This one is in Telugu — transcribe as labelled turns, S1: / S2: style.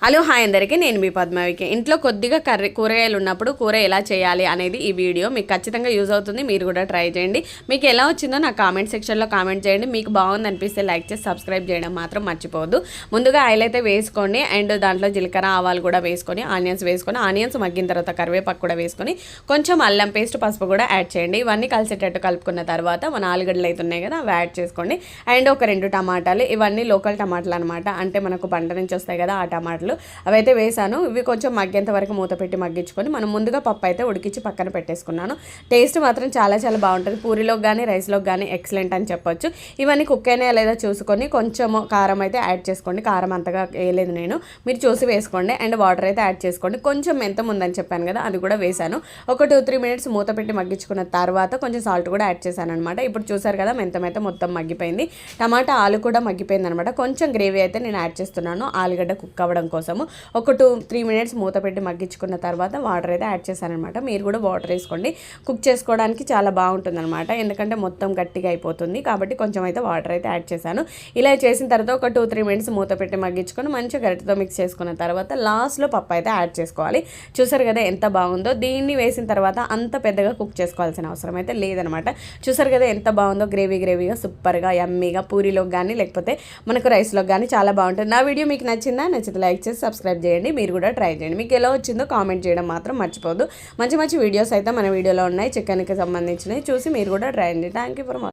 S1: హలో హాయ్ అందరికీ, నేను మీ పద్మావికి. ఇంట్లో కొద్దిగా కూరగాయలు ఉన్నప్పుడు కూర ఎలా చేయాలి అనేది ఈ వీడియో మీకు ఖచ్చితంగా యూజ్ అవుతుంది. మీరు కూడా ట్రై చేయండి. మీకు ఎలా వచ్చిందో నాకు కామెంట్ సెక్షన్లో కామెంట్ చేయండి. మీకు బాగుంది అనిపిస్తే లైక్ చేసి సబ్స్క్రైబ్ చేయడం మాత్రం మర్చిపోవద్దు. ముందుగా ఆయిల్ అయితే వేసుకోండి, అండ్ దాంట్లో జీలకర్ర ఆవాలు కూడా వేసుకొని ఆనియన్స్ మగ్గిన తర్వాత కరివేపాకు కూడా వేసుకొని కొంచెం అల్లం పేస్ట్, పసుపు కూడా యాడ్ చేయండి. ఇవన్నీ కలిసేటట్టు కలుపుకున్న తర్వాత మన ఆలుగడ్డలు అయితే ఉన్నాయి కదా, అవి యాడ్ చేసుకోండి. అండ్ ఒక 2 టమాటాలు, ఇవన్నీ లోకల్ టమాటాలు అనమాట, అంటే మనకు పంట నుంచి వస్తాయి కదా ఆ టమాటాలు, అవైతే వేసాను. ఇవి కొంచెం మగ్గేంత వరకు మూత పెట్టి మగ్గించుకొని మనం ముందుగా పప్పు అయితే ఉడికించి పక్కన పెట్టేసుకున్నాను. టేస్ట్ మాత్రం చాలా చాలా బాగుంటుంది. పూరిలోకి కానీ రైస్లోకి కానీ ఎక్సలెంట్ అని చెప్పొచ్చు. ఇవన్నీ కుక్ అయినా లేదా చూసుకొని కొంచెం కారం అయితే యాడ్ చేసుకోండి. కారం అంతగా వేయలేదు నేను, మీరు చూసి వేసుకోండి. అండ్ వాటర్ అయితే యాడ్ చేసుకోండి. కొంచెం మెంతం ఉందని చెప్పాను కదా, అది కూడా వేసాను. ఒక 2-3 మినిట్స్ మూత పెట్టి మగ్గించుకున్న తర్వాత కొంచెం సాల్ట్ కూడా యాడ్ చేశాను అనమాట. ఇప్పుడు చూసారు కదా, మెంతం అయితే మొత్తం మగ్గిపోయింది. టమాటా ఆలు కూడా మగ్గిపోయింది అనమాట. కొంచెం గ్రేవీ అయితే నేను యాడ్ చేస్తున్నాను ఆలుగడ్డ కుక్ అవ్వడం కోసము. ఒక 2-3 మినిట్స్ మూత పెట్టి మగ్గించుకున్న తర్వాత వాటర్ అయితే యాడ్ చేశానమాట. మీరు కూడా వాటర్ వేసుకోండి. కుక్ చేసుకోవడానికి చాలా బాగుంటుంది అనమాట, ఎందుకంటే మొత్తం గట్టిగా అయిపోతుంది కాబట్టి కొంచెం అయితే వాటర్ అయితే యాడ్ చేశాను. ఇలా చేసిన తర్వాత ఒక 2-3 మినిట్స్ మూత పెట్టి మగ్గించుకొని మంచిగా గరిటెతో మిక్స్ చేసుకున్న తర్వాత లాస్ట్లో పప్పు అయితే యాడ్ చేసుకోవాలి. చూసారు కదా ఎంత బాగుందో. దీన్ని వేసిన తర్వాత అంత పెద్దగా కుక్ చేసుకోవాల్సిన అవసరం అయితే లేదనమాట. చూసారు కదా ఎంత బాగుందో, గ్రేవీగా సూపర్గా యమ్మీగా పూరీలోకి కానీ లేకపోతే మనకు రైస్లోకి కానీ చాలా బాగుంటుంది. నా వీడియో మీకు నచ్చితే లైక్ చేసి సబ్స్క్రైబ్ చేయండి. మీరు కూడా ట్రై చేయండి. మీకు ఎలా వచ్చిందో కామెంట్ చేయడం మాత్రం మర్చిపోవద్దు. మంచి వీడియోస్ అయితే మన వీడియోలో ఉన్నాయి, చికెన్కి సంబంధించినవి, చూసి మీరు కూడా ట్రై చేయండి. Thank you for